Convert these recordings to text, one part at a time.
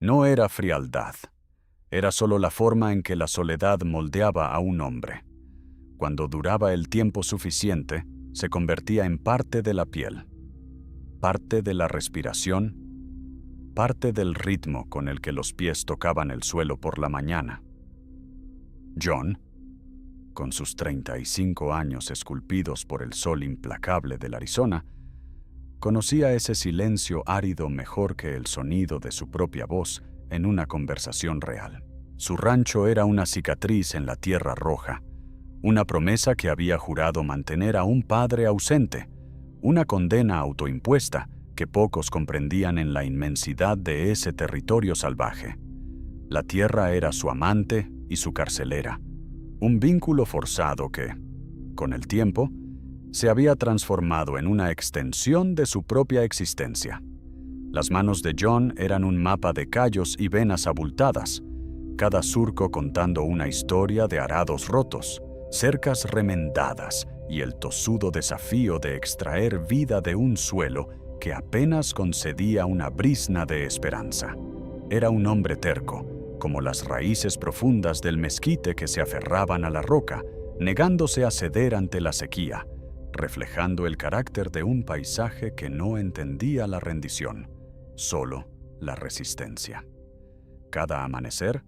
No era frialdad. Era solo la forma en que la soledad moldeaba a un hombre. Cuando duraba el tiempo suficiente, se convertía en parte de la piel, parte de la respiración, parte del ritmo con el que los pies tocaban el suelo por la mañana. John, con sus 35 años esculpidos por el sol implacable del Arizona, conocía ese silencio árido mejor que el sonido de su propia voz en una conversación real. Su rancho era una cicatriz en la tierra roja, una promesa que había jurado mantener a un padre ausente, una condena autoimpuesta que pocos comprendían en la inmensidad de ese territorio salvaje. La tierra era su amante y su carcelera, un vínculo forzado que, con el tiempo, se había transformado en una extensión de su propia existencia. Las manos de John eran un mapa de callos y venas abultadas, cada surco contando una historia de arados rotos, cercas remendadas y el tosudo desafío de extraer vida de un suelo que apenas concedía una brizna de esperanza. Era un hombre terco, como las raíces profundas del mezquite que se aferraban a la roca, negándose a ceder ante la sequía, reflejando el carácter de un paisaje que no entendía la rendición, solo la resistencia. Cada amanecer,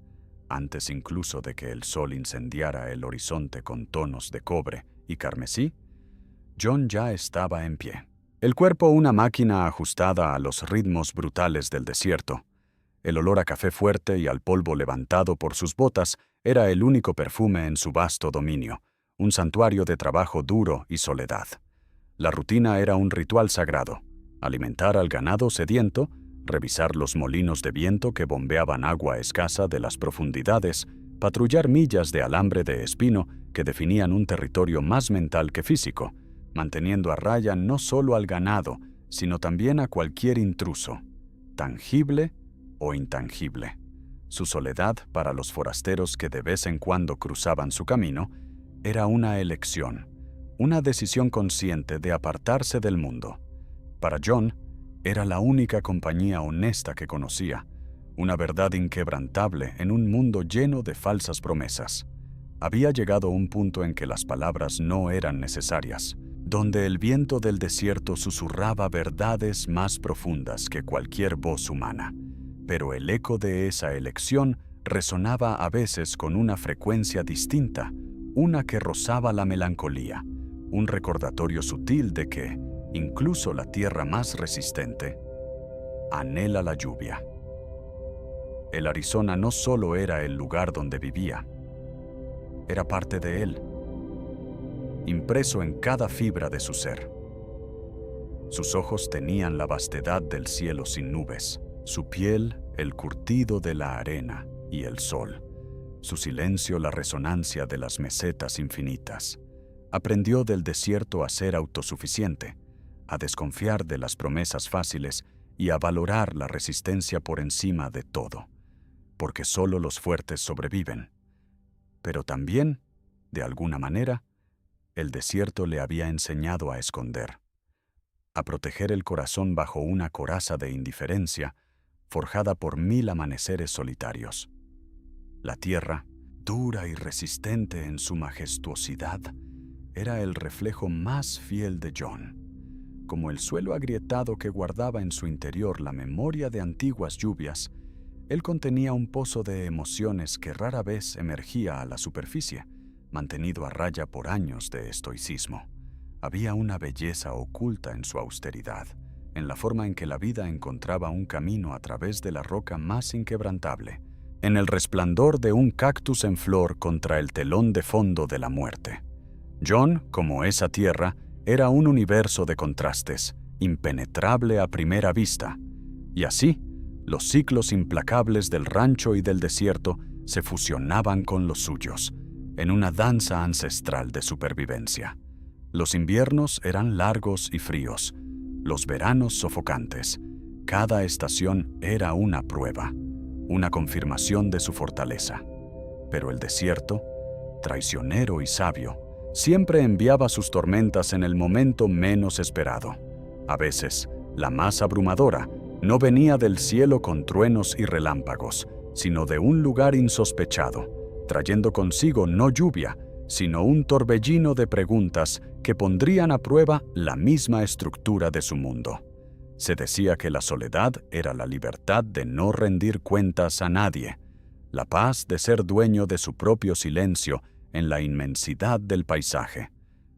antes incluso de que el sol incendiara el horizonte con tonos de cobre y carmesí, John ya estaba en pie. El cuerpo una máquina ajustada a los ritmos brutales del desierto. El olor a café fuerte y al polvo levantado por sus botas era el único perfume en su vasto dominio, un santuario de trabajo duro y soledad. La rutina era un ritual sagrado: alimentar al ganado sediento, revisar los molinos de viento que bombeaban agua escasa de las profundidades, patrullar millas de alambre de espino que definían un territorio más mental que físico, manteniendo a raya no solo al ganado, sino también a cualquier intruso, tangible o intangible. Su soledad, para los forasteros que de vez en cuando cruzaban su camino, era una elección, una decisión consciente de apartarse del mundo. Para John, era la única compañía honesta que conocía, una verdad inquebrantable en un mundo lleno de falsas promesas. Había llegado un punto en que las palabras no eran necesarias, donde el viento del desierto susurraba verdades más profundas que cualquier voz humana. Pero el eco de esa elección resonaba a veces con una frecuencia distinta, una que rozaba la melancolía, un recordatorio sutil de que, incluso la tierra más resistente, anhela la lluvia. El Arizona no solo era el lugar donde vivía, era parte de él, impreso en cada fibra de su ser. Sus ojos tenían la vastedad del cielo sin nubes, su piel el curtido de la arena y el sol, su silencio la resonancia de las mesetas infinitas. Aprendió del desierto a ser autosuficiente, a desconfiar de las promesas fáciles y a valorar la resistencia por encima de todo, porque solo los fuertes sobreviven. Pero también, de alguna manera, el desierto le había enseñado a esconder, a proteger el corazón bajo una coraza de indiferencia forjada por 1000 amaneceres solitarios. La tierra, dura y resistente en su majestuosidad, era el reflejo más fiel de John, como el suelo agrietado que guardaba en su interior la memoria de antiguas lluvias. Él contenía un pozo de emociones que rara vez emergía a la superficie, mantenido a raya por años de estoicismo. Había una belleza oculta en su austeridad, en la forma en que la vida encontraba un camino a través de la roca más inquebrantable, en el resplandor de un cactus en flor contra el telón de fondo de la muerte. John, como esa tierra, era un universo de contrastes, impenetrable a primera vista, y así, los ciclos implacables del rancho y del desierto se fusionaban con los suyos, en una danza ancestral de supervivencia. Los inviernos eran largos y fríos, los veranos sofocantes. Cada estación era una prueba, una confirmación de su fortaleza. Pero el desierto, traicionero y sabio, siempre enviaba sus tormentas en el momento menos esperado. A veces, la más abrumadora, No venía del cielo con truenos y relámpagos, sino de un lugar insospechado, trayendo consigo no lluvia, sino un torbellino de preguntas que pondrían a prueba la misma estructura de su mundo. Se decía que la soledad era la libertad de no rendir cuentas a nadie, la paz de ser dueño de su propio silencio en la inmensidad del paisaje.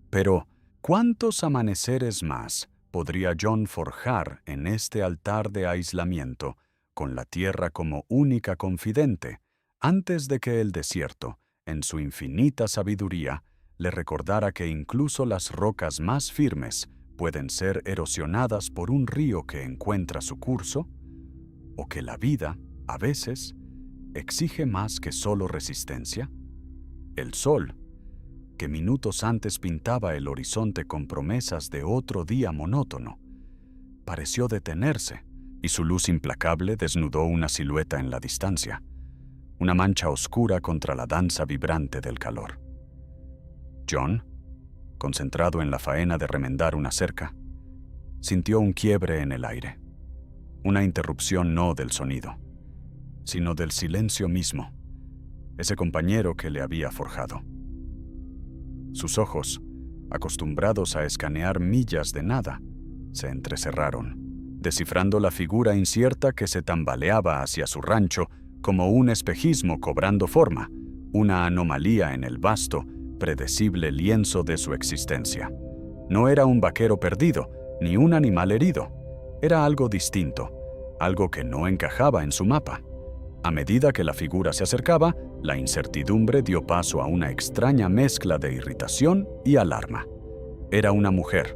Pero, ¿cuántos amaneceres más podría John forjar en este altar de aislamiento, con la tierra como única confidente, antes de que el desierto, en su infinita sabiduría, le recordara que incluso las rocas más firmes pueden ser erosionadas por un río que encuentra su curso? ¿O que la vida, a veces, exige más que solo resistencia? El sol, que minutos antes pintaba el horizonte con promesas de otro día monótono, pareció detenerse, y su luz implacable desnudó una silueta en la distancia, una mancha oscura contra la danza vibrante del calor. John, concentrado en la faena de remendar una cerca, sintió un quiebre en el aire, una interrupción no del sonido, sino del silencio mismo, ese compañero que le había forjado. Sus ojos, acostumbrados a escanear millas de nada, se entrecerraron, descifrando la figura incierta que se tambaleaba hacia su rancho como un espejismo cobrando forma, una anomalía en el vasto, predecible lienzo de su existencia. No era un vaquero perdido, ni un animal herido. Era algo distinto, algo que no encajaba en su mapa. A medida que la figura se acercaba, la incertidumbre dio paso a una extraña mezcla de irritación y alarma. Era una mujer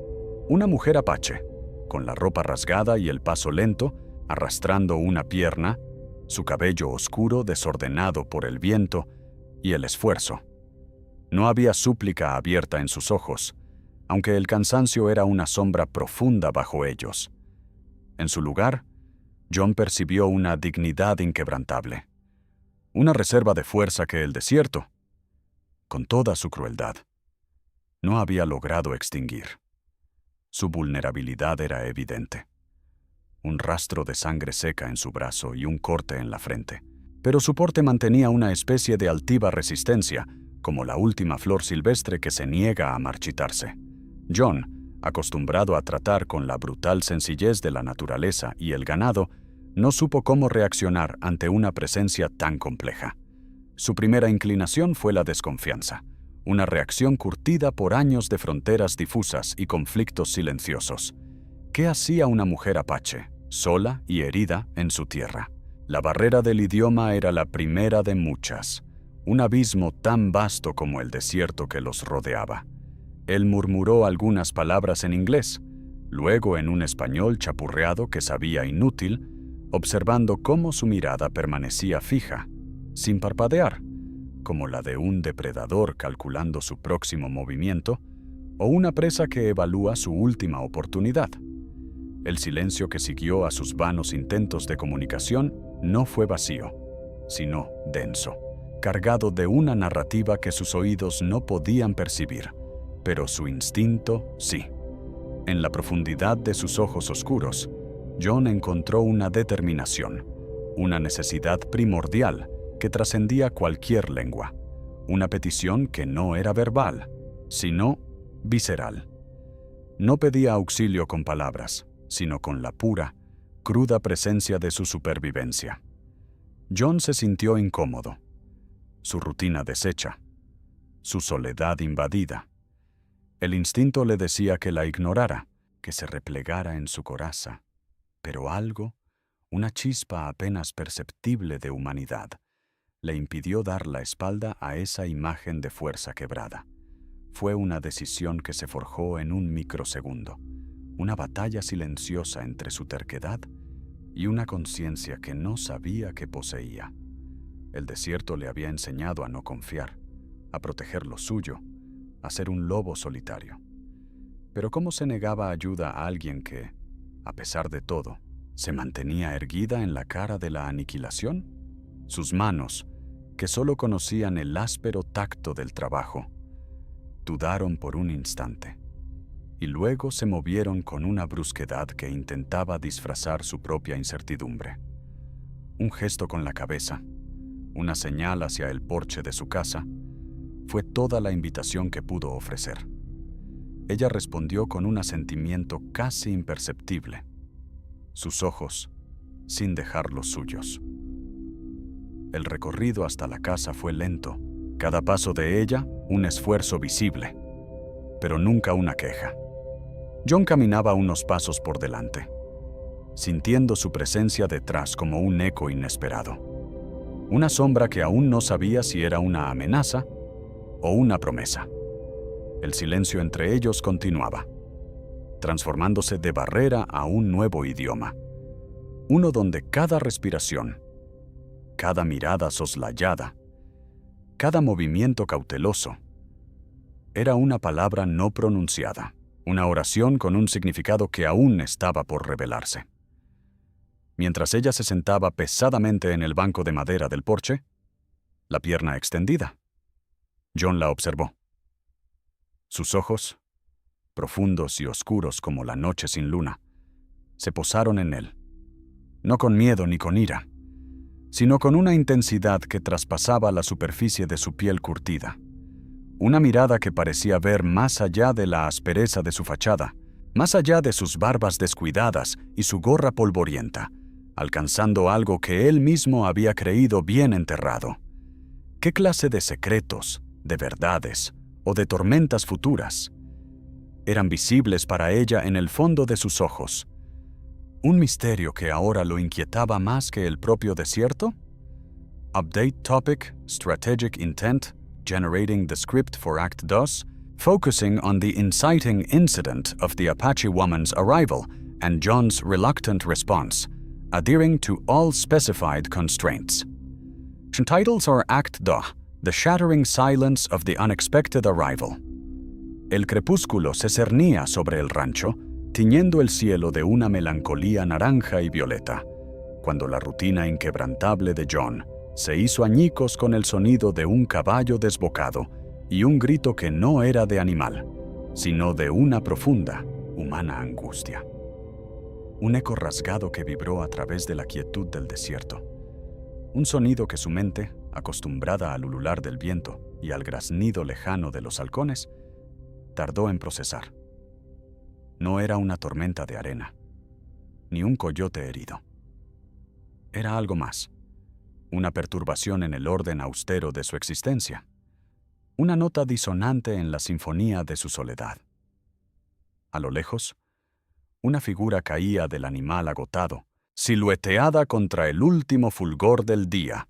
apache, con la ropa rasgada y el paso lento, arrastrando una pierna, su cabello oscuro desordenado por el viento y el esfuerzo. No había súplica abierta en sus ojos, aunque el cansancio era una sombra profunda bajo ellos. En su lugar, John percibió una dignidad inquebrantable, una reserva de fuerza que el desierto, con toda su crueldad, no había logrado extinguir. Su vulnerabilidad era evidente. Un rastro de sangre seca en su brazo y un corte en la frente, pero su porte mantenía una especie de altiva resistencia, como la última flor silvestre que se niega a marchitarse. John, acostumbrado a tratar con la brutal sencillez de la naturaleza y el ganado, no supo cómo reaccionar ante una presencia tan compleja. Su primera inclinación fue la desconfianza, una reacción curtida por años de fronteras difusas y conflictos silenciosos. ¿Qué hacía una mujer apache, sola y herida, en su tierra? La barrera del idioma era la primera de muchas, un abismo tan vasto como el desierto que los rodeaba. Él murmuró algunas palabras en inglés, luego en un español chapurreado que sabía inútil, observando cómo su mirada permanecía fija, sin parpadear, como la de un depredador calculando su próximo movimiento o una presa que evalúa su última oportunidad. El silencio que siguió a sus vanos intentos de comunicación no fue vacío, sino denso, cargado de una narrativa que sus oídos no podían percibir, pero su instinto sí. En la profundidad de sus ojos oscuros, John encontró una determinación, una necesidad primordial que trascendía cualquier lengua, una petición que no era verbal, sino visceral. No pedía auxilio con palabras, sino con la pura, cruda presencia de su supervivencia. John se sintió incómodo, su rutina deshecha, su soledad invadida. El instinto le decía que la ignorara, que se replegara en su coraza, pero algo, una chispa apenas perceptible de humanidad, le impidió dar la espalda a esa imagen de fuerza quebrada. Fue una decisión que se forjó en un microsegundo, una batalla silenciosa entre su terquedad y una conciencia que no sabía que poseía. El desierto le había enseñado a no confiar, a proteger lo suyo, a ser un lobo solitario. Pero ¿cómo se negaba ayuda a alguien que, a pesar de todo, se mantenía erguida en la cara de la aniquilación? Sus manos, que solo conocían el áspero tacto del trabajo, dudaron por un instante. y luego se movieron con una brusquedad que intentaba disfrazar su propia incertidumbre. Un gesto con la cabeza, una señal hacia el porche de su casa, fue toda la invitación que pudo ofrecer. Ella respondió con un asentimiento casi imperceptible, sus ojos sin dejar los suyos. El recorrido hasta la casa fue lento, cada paso de ella un esfuerzo visible, pero nunca una queja. John caminaba unos pasos por delante, sintiendo su presencia detrás como un eco inesperado. Una sombra que aún no sabía si era una amenaza o una promesa. El silencio entre ellos continuaba, transformándose de barrera a un nuevo idioma. Uno donde cada respiración, cada mirada soslayada, cada movimiento cauteloso, era una palabra no pronunciada, una oración con un significado que aún estaba por revelarse. Mientras ella se sentaba pesadamente en el banco de madera del porche, la pierna extendida, John la observó. Sus ojos, profundos y oscuros como la noche sin luna, se posaron en él, no con miedo ni con ira, sino con una intensidad que traspasaba la superficie de su piel curtida. Una mirada que parecía ver más allá de la aspereza de su fachada, más allá de sus barbas descuidadas y su gorra polvorienta, alcanzando algo que él mismo había creído bien enterrado. ¿Qué clase de secretos, de verdades o de tormentas futuras eran visibles para ella en el fondo de sus ojos? ¿Un misterio que ahora lo inquietaba más que el propio desierto? Update topic, strategic intent, generating the script for Act 2, focusing on the inciting incident of the Apache woman's arrival and John's reluctant response, adhering to all specified constraints. Titles are Act 2, The Shattering Silence of the Unexpected Arrival. El crepúsculo se cernía sobre el rancho, tiñendo el cielo de una melancolía naranja y violeta, cuando la rutina inquebrantable de John se hizo añicos con el sonido de un caballo desbocado y un grito que no era de animal, sino de una profunda, humana angustia. Un eco rasgado que vibró a través de la quietud del desierto. Un sonido que su mente, acostumbrada al ulular del viento y al graznido lejano de los halcones, tardó en procesar. No era una tormenta de arena, ni un coyote herido. Era algo más, una perturbación en el orden austero de su existencia, una nota disonante en la sinfonía de su soledad. A lo lejos, una figura caía del animal agotado, silueteada contra el último fulgor del día.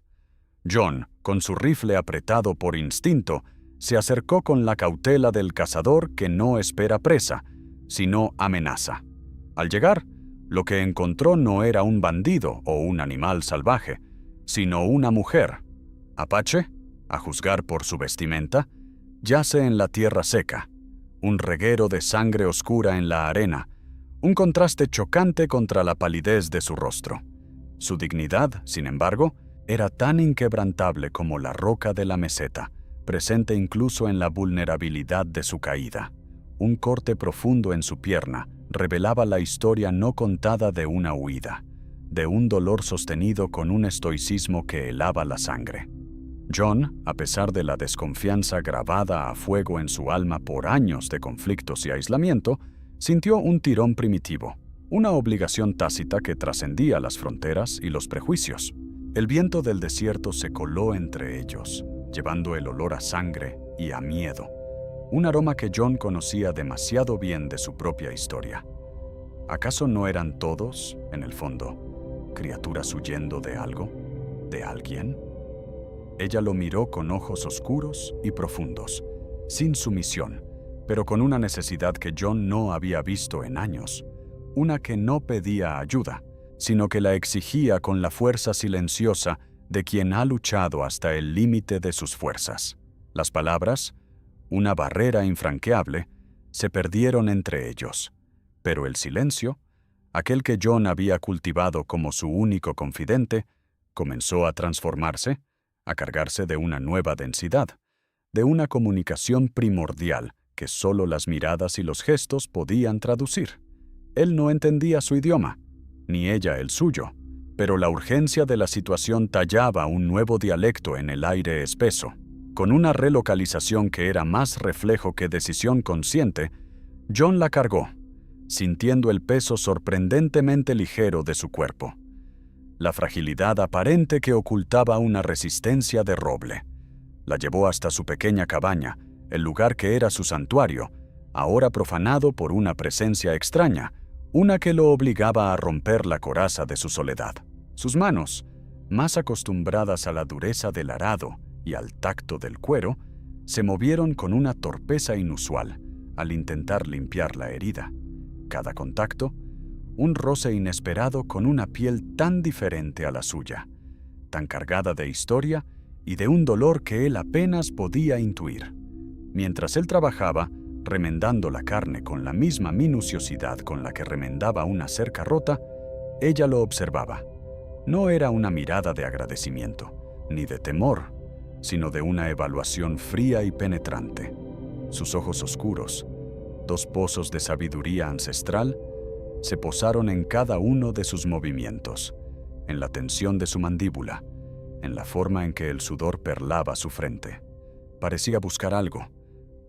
John, con su rifle apretado por instinto, se acercó con la cautela del cazador que no espera presa, sino amenaza. Al llegar, lo que encontró no era un bandido o un animal salvaje, sino una mujer. Apache, a juzgar por su vestimenta, yace en la tierra seca, un reguero de sangre oscura en la arena, un contraste chocante contra la palidez de su rostro. Su dignidad, sin embargo, era tan inquebrantable como la roca de la meseta, presente incluso en la vulnerabilidad de su caída. Un corte profundo en su pierna revelaba la historia no contada de una huida, de un dolor sostenido con un estoicismo que helaba la sangre. John, a pesar de la desconfianza grabada a fuego en su alma por años de conflictos y aislamiento, sintió un tirón primitivo, una obligación tácita que trascendía las fronteras y los prejuicios. El viento del desierto se coló entre ellos, llevando el olor a sangre y a miedo, un aroma que John conocía demasiado bien de su propia historia. ¿Acaso no eran todos, en el fondo, criaturas huyendo de algo, de alguien? Ella lo miró con ojos oscuros y profundos, sin sumisión, pero con una necesidad que John no había visto en años, una que no pedía ayuda, sino que la exigía con la fuerza silenciosa de quien ha luchado hasta el límite de sus fuerzas. Las palabras, una barrera infranqueable, se perdieron entre ellos, pero el silencio, aquel que John había cultivado como su único confidente, comenzó a transformarse, a cargarse de una nueva densidad, de una comunicación primordial que solo las miradas y los gestos podían traducir. Él no entendía su idioma, ni ella el suyo, pero la urgencia de la situación tallaba un nuevo dialecto en el aire espeso. Con una relocalización que era más reflejo que decisión consciente, John la cargó, sintiendo el peso sorprendentemente ligero de su cuerpo. La fragilidad aparente que ocultaba una resistencia de roble. La llevó hasta su pequeña cabaña, el lugar que era su santuario, ahora profanado por una presencia extraña, una que lo obligaba a romper la coraza de su soledad. Sus manos, más acostumbradas a la dureza del arado y al tacto del cuero, se movieron con una torpeza inusual al intentar limpiar la herida. Cada contacto, un roce inesperado con una piel tan diferente a la suya, tan cargada de historia y de un dolor que él apenas podía intuir. Mientras él trabajaba, remendando la carne con la misma minuciosidad con la que remendaba una cerca rota, ella lo observaba. No era una mirada de agradecimiento, ni de temor, sino de una evaluación fría y penetrante. Sus ojos oscuros, dos pozos de sabiduría ancestral, se posaron en cada uno de sus movimientos, en la tensión de su mandíbula, en la forma en que el sudor perlaba su frente. Parecía buscar algo,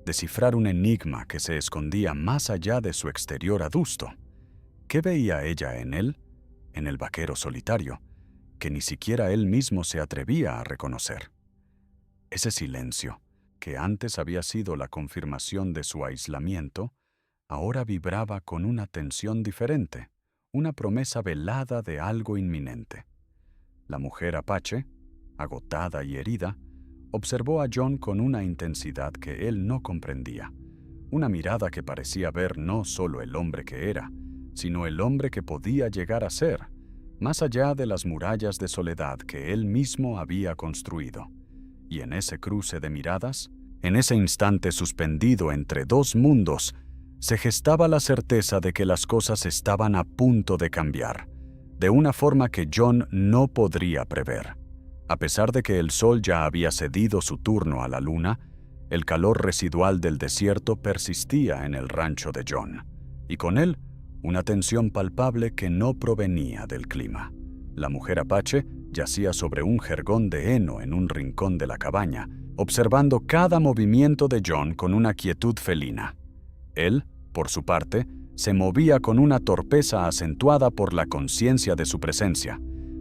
descifrar un enigma que se escondía más allá de su exterior adusto. ¿Qué veía ella en él, en el vaquero solitario, que ni siquiera él mismo se atrevía a reconocer? Ese silencio, que antes había sido la confirmación de su aislamiento, ahora vibraba con una tensión diferente, una promesa velada de algo inminente. La mujer apache, agotada y herida, observó a John con una intensidad que él no comprendía, una mirada que parecía ver no solo el hombre que era, sino el hombre que podía llegar a ser, más allá de las murallas de soledad que él mismo había construido. Y en ese cruce de miradas, en ese instante suspendido entre dos mundos, se gestaba la certeza de que las cosas estaban a punto de cambiar, de una forma que John no podría prever. A pesar de que el sol ya había cedido su turno a la luna, el calor residual del desierto persistía en el rancho de John, y con él una tensión palpable que no provenía del clima. La mujer apache yacía sobre un jergón de heno en un rincón de la cabaña, observando cada movimiento de John con una quietud felina. Él, por su parte, se movía con una torpeza acentuada por la conciencia de su presencia.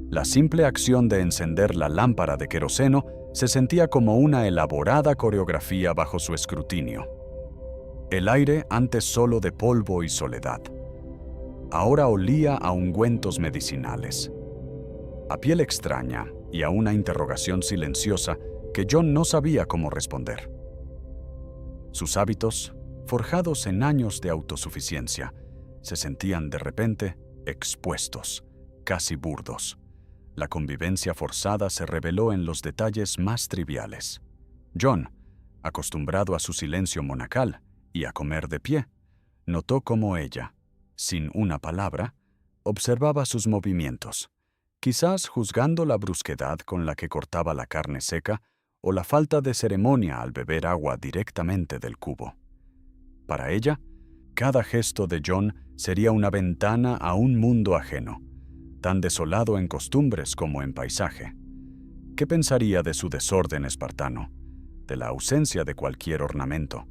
La simple acción de encender la lámpara de queroseno se sentía como una elaborada coreografía bajo su escrutinio. El aire, antes solo de polvo y soledad, ahora olía a ungüentos medicinales, a piel extraña y a una interrogación silenciosa que John no sabía cómo responder. Sus hábitos, forjados en años de autosuficiencia, se sentían de repente expuestos, casi burdos. La convivencia forzada se reveló en los detalles más triviales. John, acostumbrado a su silencio monacal y a comer de pie, notó cómo ella, sin una palabra, observaba sus movimientos, quizás juzgando la brusquedad con la que cortaba la carne seca o la falta de ceremonia al beber agua directamente del cubo. Para ella, cada gesto de John sería una ventana a un mundo ajeno, tan desolado en costumbres como en paisaje. ¿Qué pensaría de su desorden espartano, de la ausencia de cualquier ornamento,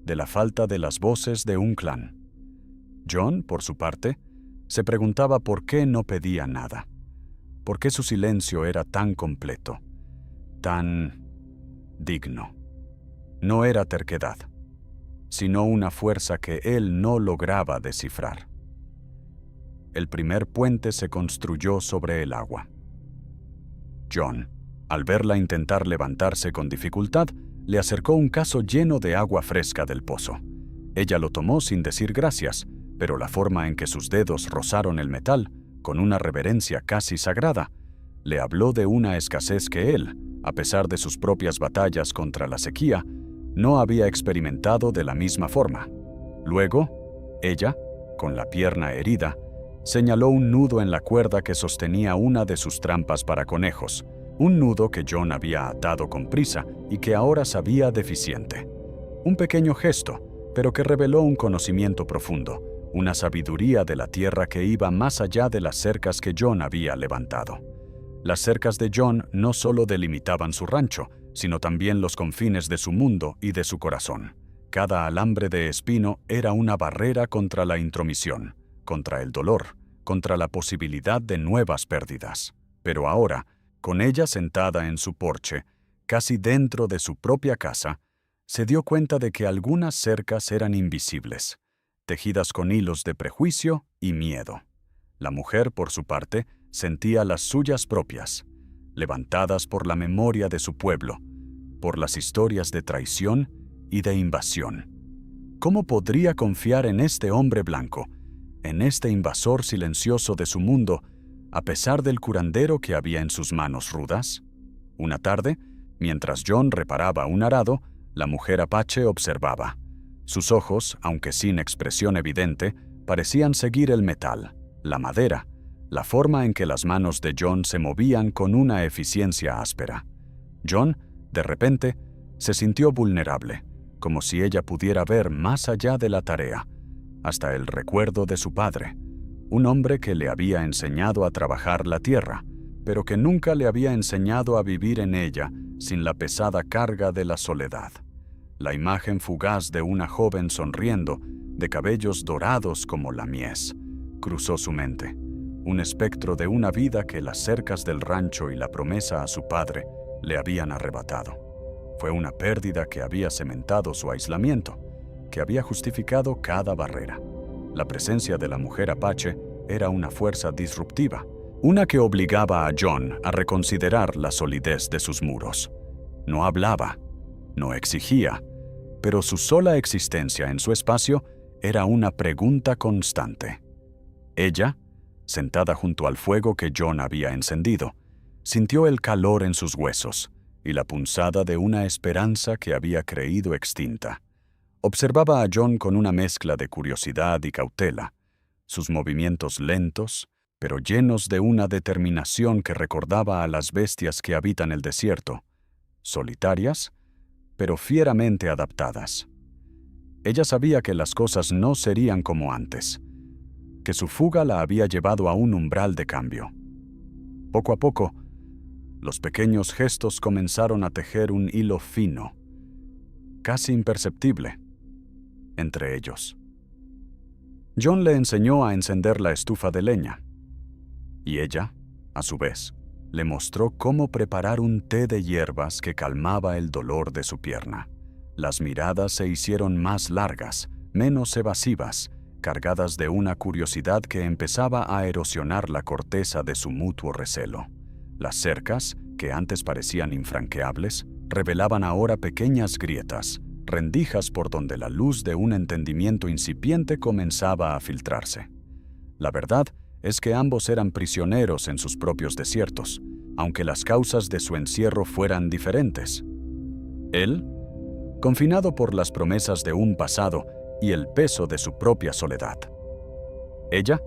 de la falta de las voces de un clan? John, por su parte, se preguntaba por qué no pedía nada, por qué su silencio era tan completo, tan digno. No era terquedad, sino una fuerza que él no lograba descifrar. El primer puente se construyó sobre el agua. John, al verla intentar levantarse con dificultad, le acercó un cazo lleno de agua fresca del pozo. Ella lo tomó sin decir gracias, pero la forma en que sus dedos rozaron el metal, con una reverencia casi sagrada, le habló de una escasez que él, a pesar de sus propias batallas contra la sequía, no había experimentado de la misma forma. Luego, ella, con la pierna herida, señaló un nudo en la cuerda que sostenía una de sus trampas para conejos, un nudo que John había atado con prisa y que ahora sabía deficiente. Un pequeño gesto, pero que reveló un conocimiento profundo, una sabiduría de la tierra que iba más allá de las cercas que John había levantado. Las cercas de John no solo delimitaban su rancho, sino también los confines de su mundo y de su corazón. Cada alambre de espino era una barrera contra la intromisión, contra el dolor, contra la posibilidad de nuevas pérdidas. Pero ahora, con ella sentada en su porche, casi dentro de su propia casa, se dio cuenta de que algunas cercas eran invisibles, tejidas con hilos de prejuicio y miedo. La mujer, por su parte, sentía las suyas propias, levantadas por la memoria de su pueblo, por las historias de traición y de invasión. ¿Cómo podría confiar en este hombre blanco, en este invasor silencioso de su mundo, a pesar del curandero que había en sus manos rudas? Una tarde, mientras John reparaba un arado, la mujer apache observaba. Sus ojos, aunque sin expresión evidente, parecían seguir el metal, la madera, la forma en que las manos de John se movían con una eficiencia áspera. John, de repente, se sintió vulnerable, como si ella pudiera ver más allá de la tarea, hasta el recuerdo de su padre, un hombre que le había enseñado a trabajar la tierra, pero que nunca le había enseñado a vivir en ella sin la pesada carga de la soledad. La imagen fugaz de una joven sonriendo, de cabellos dorados como la mies, cruzó su mente, un espectro de una vida que las cercas del rancho y la promesa a su padre le habían arrebatado. Fue una pérdida que había cementado su aislamiento, que había justificado cada barrera. La presencia de la mujer apache era una fuerza disruptiva, una que obligaba a John a reconsiderar la solidez de sus muros. No hablaba, no exigía, pero su sola existencia en su espacio era una pregunta constante. Ella, sentada junto al fuego que John había encendido, sintió el calor en sus huesos y la punzada de una esperanza que había creído extinta. Observaba a John con una mezcla de curiosidad y cautela, sus movimientos lentos, pero llenos de una determinación que recordaba a las bestias que habitan el desierto, solitarias, pero fieramente adaptadas. Ella sabía que las cosas no serían como antes, que su fuga la había llevado a un umbral de cambio. Poco a poco, los pequeños gestos comenzaron a tejer un hilo fino, casi imperceptible, entre ellos. John le enseñó a encender la estufa de leña, y ella, a su vez, le mostró cómo preparar un té de hierbas que calmaba el dolor de su pierna. Las miradas se hicieron más largas, menos evasivas, cargadas de una curiosidad que empezaba a erosionar la corteza de su mutuo recelo. Las cercas, que antes parecían infranqueables, revelaban ahora pequeñas grietas, rendijas por donde la luz de un entendimiento incipiente comenzaba a filtrarse. La verdad es que ambos eran prisioneros en sus propios desiertos, aunque las causas de su encierro fueran diferentes. Él, confinado por las promesas de un pasado y el peso de su propia soledad. Ella,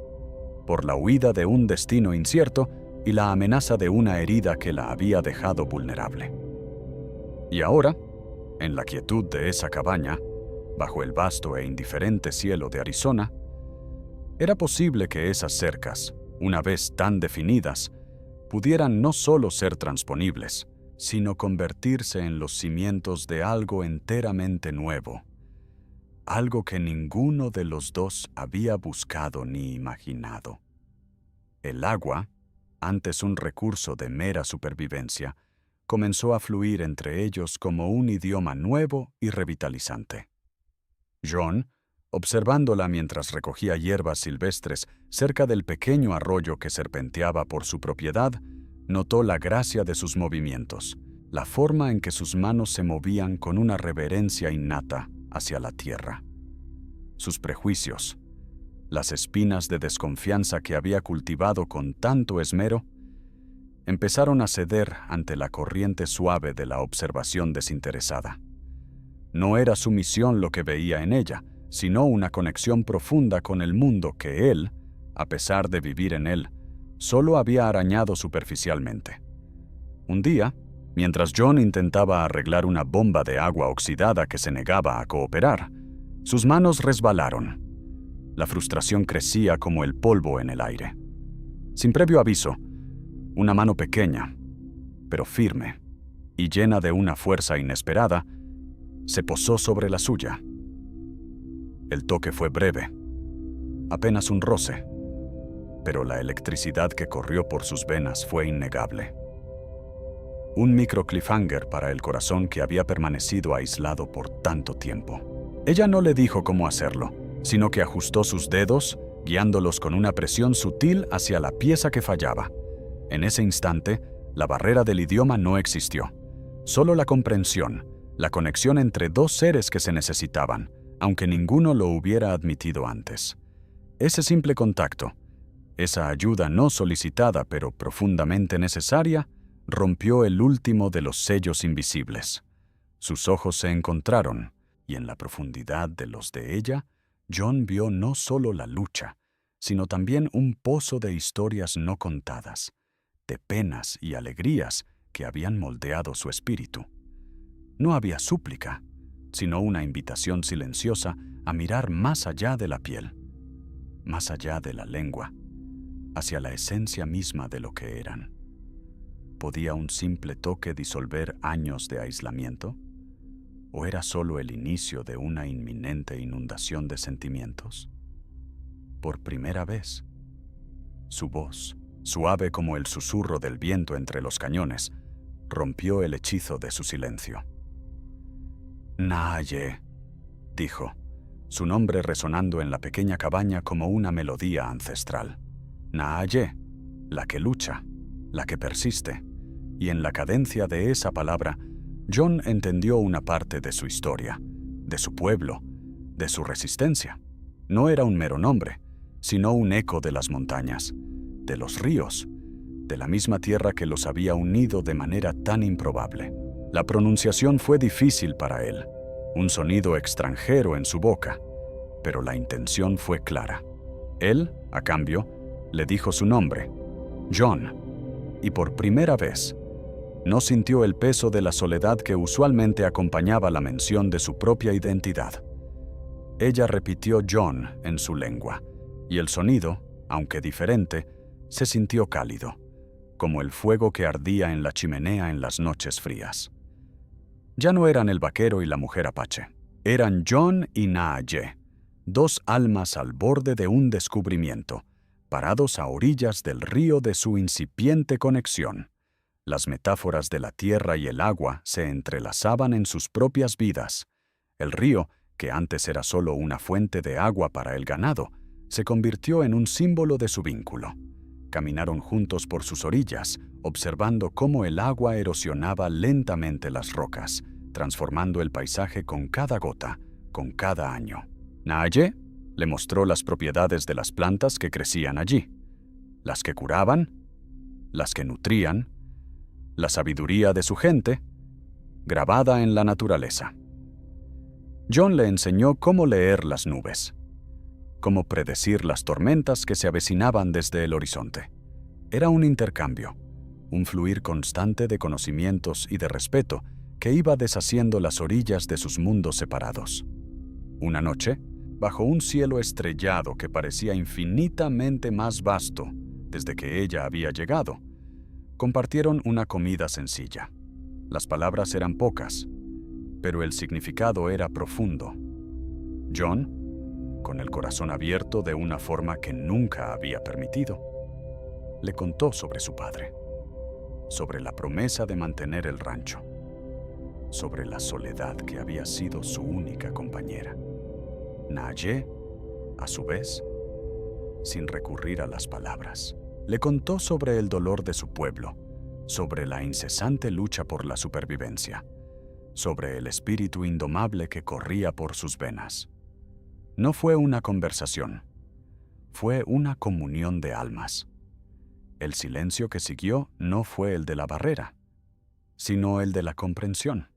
por la huida de un destino incierto y la amenaza de una herida que la había dejado vulnerable. Y ahora, en la quietud de esa cabaña, bajo el vasto e indiferente cielo de Arizona, era posible que esas cercas, una vez tan definidas, pudieran no solo ser transponibles, sino convertirse en los cimientos de algo enteramente nuevo, algo que ninguno de los dos había buscado ni imaginado. El agua, antes un recurso de mera supervivencia, comenzó a fluir entre ellos como un idioma nuevo y revitalizante. John, observándola mientras recogía hierbas silvestres cerca del pequeño arroyo que serpenteaba por su propiedad, notó la gracia de sus movimientos, la forma en que sus manos se movían con una reverencia innata hacia la tierra. Sus prejuicios, las espinas de desconfianza que había cultivado con tanto esmero, empezaron a ceder ante la corriente suave de la observación desinteresada. No era sumisión lo que veía en ella, sino una conexión profunda con el mundo que él, a pesar de vivir en él, solo había arañado superficialmente. Un día, mientras John intentaba arreglar una bomba de agua oxidada que se negaba a cooperar, Sus manos resbalaron. La frustración crecía como el polvo en el aire. Sin previo aviso, una mano pequeña, pero firme, y llena de una fuerza inesperada, se posó sobre la suya. El toque fue breve, apenas un roce, pero la electricidad que corrió por sus venas fue innegable. Un micro cliffhanger para el corazón que había permanecido aislado por tanto tiempo. Ella no le dijo cómo hacerlo, sino que ajustó sus dedos, guiándolos con una presión sutil hacia la pieza que fallaba. En ese instante, la barrera del idioma no existió. Solo la comprensión, la conexión entre dos seres que se necesitaban, aunque ninguno lo hubiera admitido antes. Ese simple contacto, esa ayuda no solicitada pero profundamente necesaria, rompió el último de los sellos invisibles. Sus ojos se encontraron, y en la profundidad de los de ella, John vio no solo la lucha, sino también un pozo de historias no contadas, de penas y alegrías que habían moldeado su espíritu. No había súplica, sino una invitación silenciosa a mirar más allá de la piel, más allá de la lengua, hacia la esencia misma de lo que eran. ¿Podía un simple toque disolver años de aislamiento? ¿O era solo el inicio de una inminente inundación de sentimientos? Por primera vez, su voz, suave como el susurro del viento entre los cañones, rompió el hechizo de su silencio. Naaye, dijo, su nombre resonando en la pequeña cabaña como una melodía ancestral. Naaye, la que lucha, la que persiste. Y en la cadencia de esa palabra, John entendió una parte de su historia, de su pueblo, de su resistencia. No era un mero nombre, sino un eco de las montañas, de los ríos, de la misma tierra que los había unido de manera tan improbable. La pronunciación fue difícil para él, un sonido extranjero en su boca, pero la intención fue clara. Él, a cambio, le dijo su nombre, John, y por primera vez, no sintió el peso de la soledad que usualmente acompañaba la mención de su propia identidad. Ella repitió John en su lengua, y el sonido, aunque diferente, se sintió cálido, como el fuego que ardía en la chimenea en las noches frías. Ya no eran el vaquero y la mujer apache. Eran John y Naaye, dos almas al borde de un descubrimiento, parados a orillas del río de su incipiente conexión. Las metáforas de la tierra y el agua se entrelazaban en sus propias vidas. El río, que antes era solo una fuente de agua para el ganado, se convirtió en un símbolo de su vínculo. Caminaron juntos por sus orillas, observando cómo el agua erosionaba lentamente las rocas, transformando el paisaje con cada gota, con cada año. Naaye le mostró las propiedades de las plantas que crecían allí, las que curaban, las que nutrían, la sabiduría de su gente, grabada en la naturaleza. John le enseñó cómo leer las nubes, cómo predecir las tormentas que se avecinaban desde el horizonte. Era un intercambio, un fluir constante de conocimientos y de respeto que iba deshaciendo las orillas de sus mundos separados. Una noche, bajo un cielo estrellado que parecía infinitamente más vasto desde que ella había llegado, compartieron una comida sencilla. Las palabras eran pocas, pero el significado era profundo. John, con el corazón abierto de una forma que nunca había permitido, le contó sobre su padre, sobre la promesa de mantener el rancho, sobre la soledad que había sido su única compañera. Naaye, a su vez, sin recurrir a las palabras, le contó sobre el dolor de su pueblo, sobre la incesante lucha por la supervivencia, sobre el espíritu indomable que corría por sus venas. No fue una conversación, fue una comunión de almas. El silencio que siguió no fue el de la barrera, sino el de la comprensión,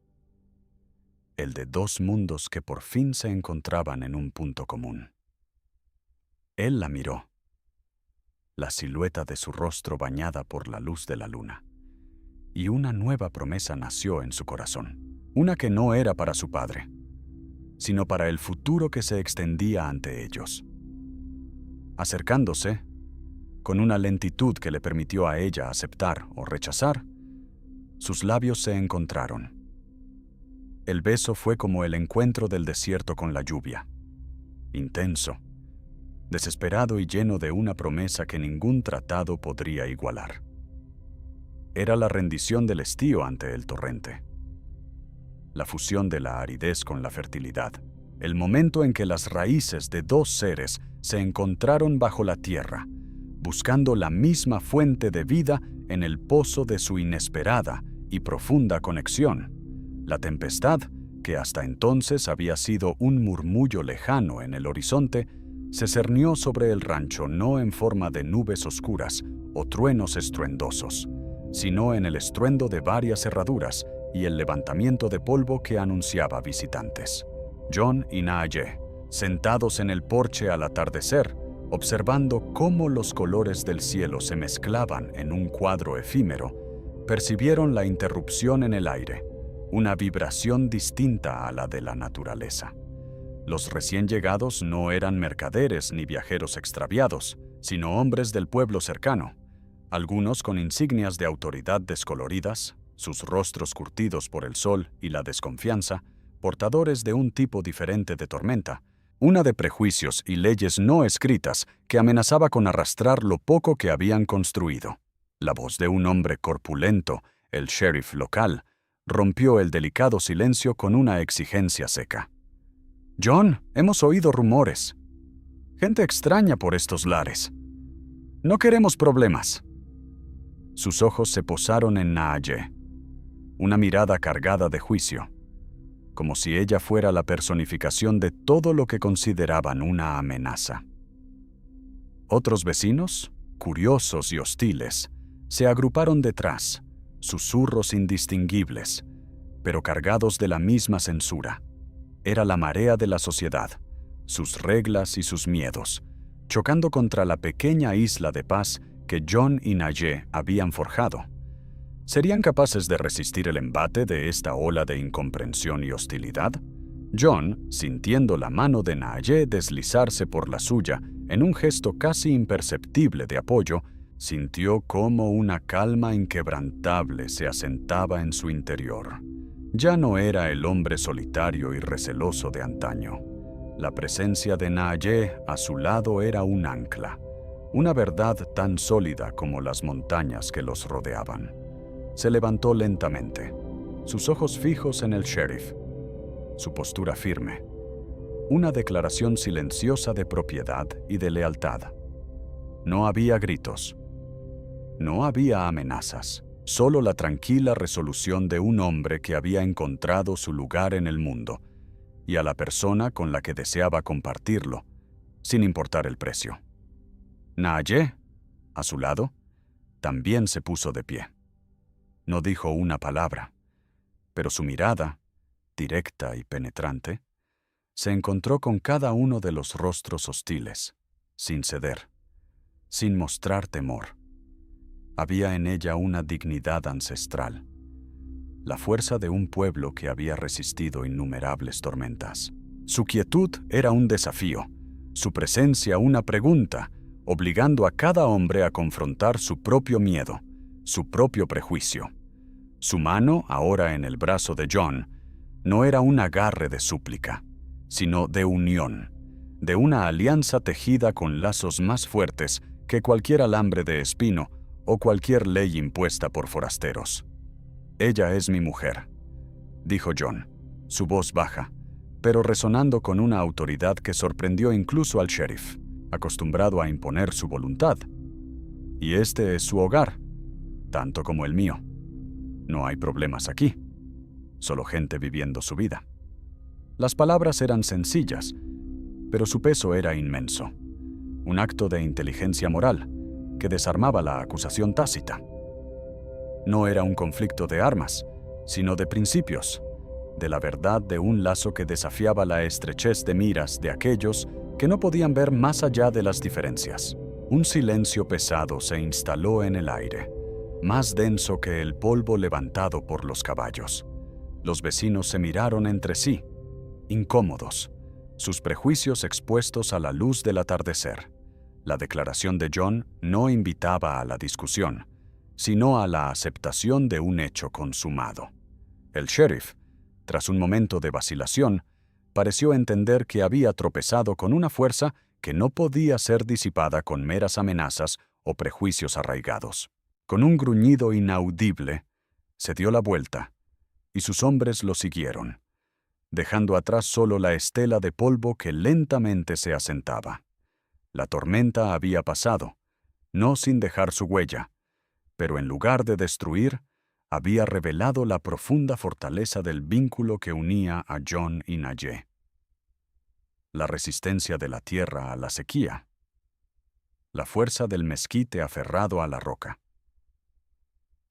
el de dos mundos que por fin se encontraban en un punto común. Él la miró, la silueta de su rostro bañada por la luz de la luna, y una nueva promesa nació en su corazón, una que no era para su padre, sino para el futuro que se extendía ante ellos. Acercándose, con una lentitud que le permitió a ella aceptar o rechazar, sus labios se encontraron. El beso fue como el encuentro del desierto con la lluvia, intenso, desesperado y lleno de una promesa que ningún tratado podría igualar. Era la rendición del estío ante el torrente, la fusión de la aridez con la fertilidad, el momento en que las raíces de dos seres se encontraron bajo la tierra, buscando la misma fuente de vida en el pozo de su inesperada y profunda conexión. La tempestad, que hasta entonces había sido un murmullo lejano en el horizonte, se cernió sobre el rancho no en forma de nubes oscuras o truenos estruendosos, sino en el estruendo de varias herraduras y el levantamiento de polvo que anunciaba visitantes. John y Naaye, sentados en el porche al atardecer, observando cómo los colores del cielo se mezclaban en un cuadro efímero, percibieron la interrupción en el aire, una vibración distinta a la de la naturaleza. Los recién llegados no eran mercaderes ni viajeros extraviados, sino hombres del pueblo cercano, algunos con insignias de autoridad descoloridas, sus rostros curtidos por el sol y la desconfianza, portadores de un tipo diferente de tormenta, una de prejuicios y leyes no escritas que amenazaba con arrastrar lo poco que habían construido. La voz de un hombre corpulento, el sheriff local, rompió el delicado silencio con una exigencia seca. «John, hemos oído rumores. Gente extraña por estos lares. No queremos problemas». Sus ojos se posaron en Naaye, una mirada cargada de juicio, como si ella fuera la personificación de todo lo que consideraban una amenaza. Otros vecinos, curiosos y hostiles, se agruparon detrás, susurros indistinguibles, pero cargados de la misma censura. Era la marea de la sociedad, sus reglas y sus miedos, chocando contra la pequeña isla de paz que John y Naaye habían forjado. ¿Serían capaces de resistir el embate de esta ola de incomprensión y hostilidad? John, sintiendo la mano de Naaye deslizarse por la suya en un gesto casi imperceptible de apoyo, sintió cómo una calma inquebrantable se asentaba en su interior. Ya no era el hombre solitario y receloso de antaño. La presencia de Naaye a su lado era un ancla, una verdad tan sólida como las montañas que los rodeaban. Se levantó lentamente, sus ojos fijos en el sheriff, su postura firme, una declaración silenciosa de propiedad y de lealtad. No había gritos, no había amenazas, solo la tranquila resolución de un hombre que había encontrado su lugar en el mundo y a la persona con la que deseaba compartirlo, sin importar el precio. Naaye, a su lado, también se puso de pie. No dijo una palabra, pero su mirada, directa y penetrante, se encontró con cada uno de los rostros hostiles, sin ceder, sin mostrar temor. Había en ella una dignidad ancestral, la fuerza de un pueblo que había resistido innumerables tormentas. Su quietud era un desafío, su presencia una pregunta, obligando a cada hombre a confrontar su propio miedo, su propio prejuicio. Su mano, ahora en el brazo de John, no era un agarre de súplica, sino de unión, de una alianza tejida con lazos más fuertes que cualquier alambre de espino o cualquier ley impuesta por forasteros. «Ella es mi mujer», dijo John, su voz baja, pero resonando con una autoridad que sorprendió incluso al sheriff, acostumbrado a imponer su voluntad. «Y este es su hogar, tanto como el mío. No hay problemas aquí, solo gente viviendo su vida». Las palabras eran sencillas, pero su peso era inmenso, un acto de inteligencia moral que desarmaba la acusación tácita. No era un conflicto de armas, sino de principios, de la verdad de un lazo que desafiaba la estrechez de miras de aquellos que no podían ver más allá de las diferencias. Un silencio pesado se instaló en el aire, más denso que el polvo levantado por los caballos. Los vecinos se miraron entre sí, incómodos, sus prejuicios expuestos a la luz del atardecer. La declaración de John no invitaba a la discusión, sino a la aceptación de un hecho consumado. El sheriff, tras un momento de vacilación, pareció entender que había tropezado con una fuerza que no podía ser disipada con meras amenazas o prejuicios arraigados. Con un gruñido inaudible, se dio la vuelta, y sus hombres lo siguieron, dejando atrás solo la estela de polvo que lentamente se asentaba. La tormenta había pasado, no sin dejar su huella, pero en lugar de destruir, había revelado la profunda fortaleza del vínculo que unía a John y Naye. La resistencia de la tierra a la sequía. La fuerza del mezquite aferrado a la roca.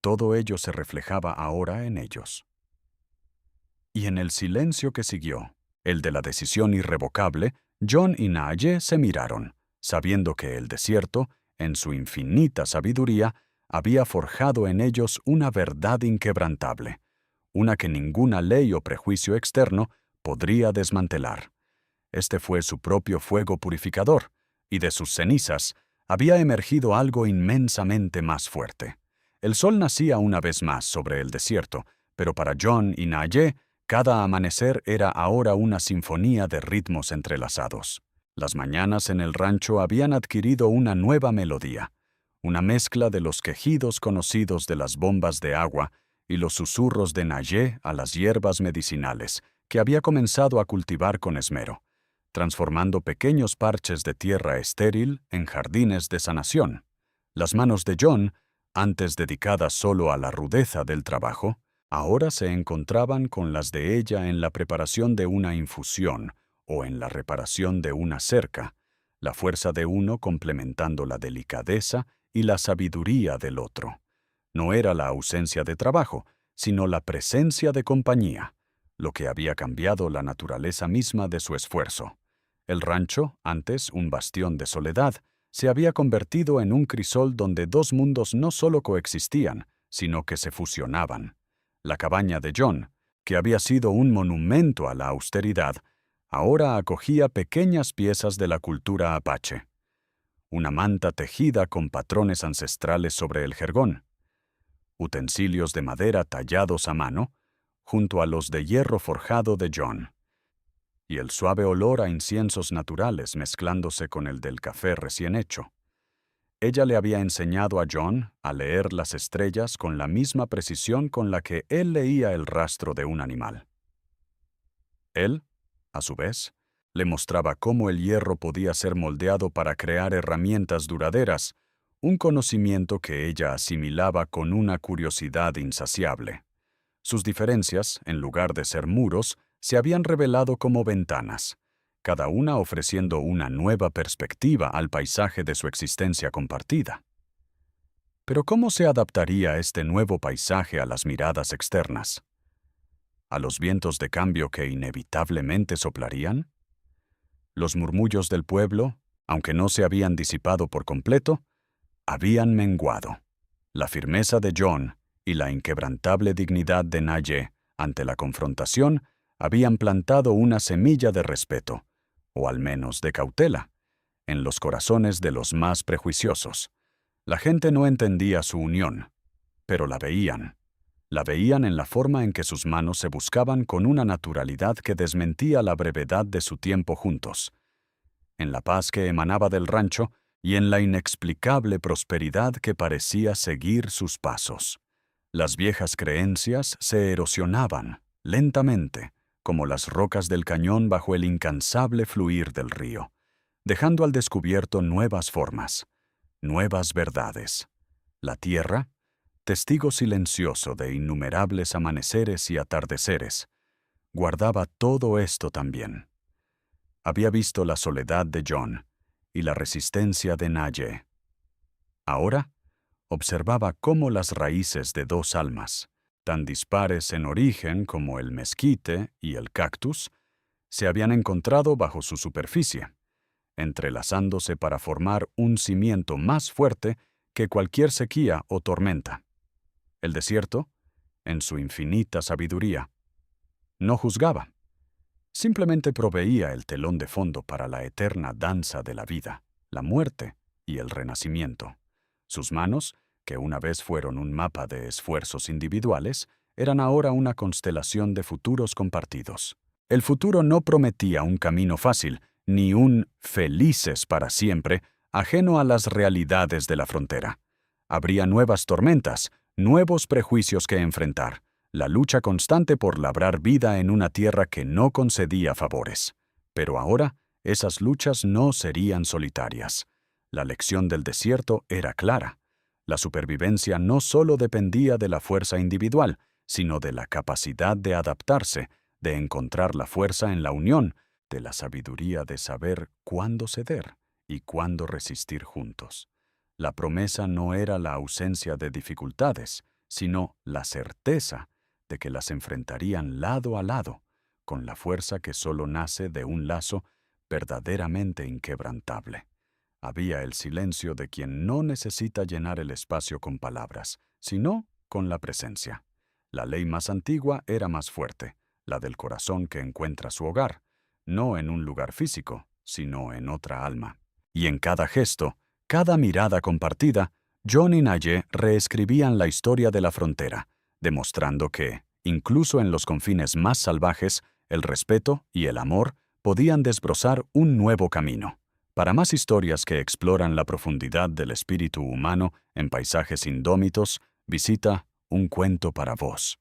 Todo ello se reflejaba ahora en ellos. Y en el silencio que siguió, el de la decisión irrevocable, John y Naye se miraron, sabiendo que el desierto, en su infinita sabiduría, había forjado en ellos una verdad inquebrantable, una que ninguna ley o prejuicio externo podría desmantelar. Este fue su propio fuego purificador, y de sus cenizas había emergido algo inmensamente más fuerte. El sol nacía una vez más sobre el desierto, pero para John y Naye, cada amanecer era ahora una sinfonía de ritmos entrelazados. Las mañanas en el rancho habían adquirido una nueva melodía, una mezcla de los quejidos conocidos de las bombas de agua y los susurros de Naye a las hierbas medicinales que había comenzado a cultivar con esmero, transformando pequeños parches de tierra estéril en jardines de sanación. Las manos de John, antes dedicadas solo a la rudeza del trabajo, ahora se encontraban con las de ella en la preparación de una infusión o en la reparación de una cerca, la fuerza de uno complementando la delicadeza y la sabiduría del otro. No era la ausencia de trabajo, sino la presencia de compañía, lo que había cambiado la naturaleza misma de su esfuerzo. El rancho, antes un bastión de soledad, se había convertido en un crisol donde dos mundos no solo coexistían, sino que se fusionaban. La cabaña de John, que había sido un monumento a la austeridad, ahora acogía pequeñas piezas de la cultura apache. Una manta tejida con patrones ancestrales sobre el jergón, utensilios de madera tallados a mano, junto a los de hierro forjado de John, y el suave olor a inciensos naturales mezclándose con el del café recién hecho. Ella le había enseñado a John a leer las estrellas con la misma precisión con la que él leía el rastro de un animal. Él, a su vez, le mostraba cómo el hierro podía ser moldeado para crear herramientas duraderas, un conocimiento que ella asimilaba con una curiosidad insaciable. Sus diferencias, en lugar de ser muros, se habían revelado como ventanas, cada una ofreciendo una nueva perspectiva al paisaje de su existencia compartida. Pero ¿cómo se adaptaría este nuevo paisaje a las miradas externas? ¿A los vientos de cambio que inevitablemente soplarían? Los murmullos del pueblo, aunque no se habían disipado por completo, habían menguado. La firmeza de John y la inquebrantable dignidad de Naye ante la confrontación habían plantado una semilla de respeto, o al menos de cautela, en los corazones de los más prejuiciosos. La gente no entendía su unión, pero la veían. La veían en la forma en que sus manos se buscaban con una naturalidad que desmentía la brevedad de su tiempo juntos, en la paz que emanaba del rancho y en la inexplicable prosperidad que parecía seguir sus pasos. Las viejas creencias se erosionaban, lentamente, como las rocas del cañón bajo el incansable fluir del río, dejando al descubierto nuevas formas, nuevas verdades. La tierra, testigo silencioso de innumerables amaneceres y atardeceres, guardaba todo esto también. Había visto la soledad de John y la resistencia de Naye. Ahora, observaba cómo las raíces de dos almas, tan dispares en origen como el mezquite y el cactus, se habían encontrado bajo su superficie, entrelazándose para formar un cimiento más fuerte que cualquier sequía o tormenta. El desierto, en su infinita sabiduría, no juzgaba. Simplemente proveía el telón de fondo para la eterna danza de la vida, la muerte y el renacimiento. Sus manos, que una vez fueron un mapa de esfuerzos individuales, eran ahora una constelación de futuros compartidos. El futuro no prometía un camino fácil, ni un felices para siempre, ajeno a las realidades de la frontera. Habría nuevas tormentas, nuevos prejuicios que enfrentar, la lucha constante por labrar vida en una tierra que no concedía favores. Pero ahora, esas luchas no serían solitarias. La lección del desierto era clara. La supervivencia no solo dependía de la fuerza individual, sino de la capacidad de adaptarse, de encontrar la fuerza en la unión, de la sabiduría de saber cuándo ceder y cuándo resistir juntos. La promesa no era la ausencia de dificultades, sino la certeza de que las enfrentarían lado a lado, con la fuerza que solo nace de un lazo verdaderamente inquebrantable. Había el silencio de quien no necesita llenar el espacio con palabras, sino con la presencia. La ley más antigua era más fuerte, la del corazón que encuentra su hogar, no en un lugar físico, sino en otra alma. Y en cada gesto, cada mirada compartida, John y Naye reescribían la historia de la frontera, demostrando que, incluso en los confines más salvajes, el respeto y el amor podían desbrozar un nuevo camino. Para más historias que exploran la profundidad del espíritu humano en paisajes indómitos, visita Un cuento para vos.